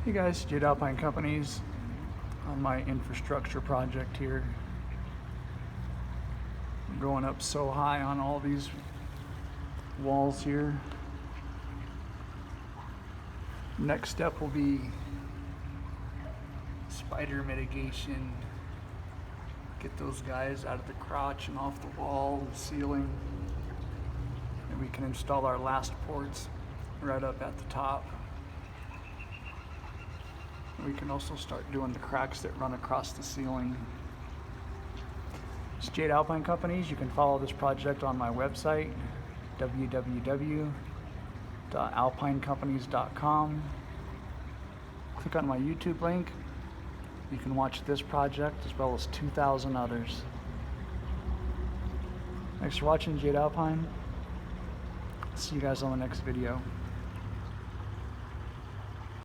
Hey guys, Alpine Companies on my infrastructure project here. I'm going up so high on all these walls here. Next step will be spider mitigation. Get those guys out of the crotch and off the wall and ceiling. And we can install our last ports right up at the top. We can also start doing the cracks that run across the ceiling. It's Alpine Companies. You can follow this project on my website, www.alpinecompanies.com. Click on my YouTube link. You can watch this project as well as 2,000 others. Thanks for watching, Alpine. See you guys on the next video.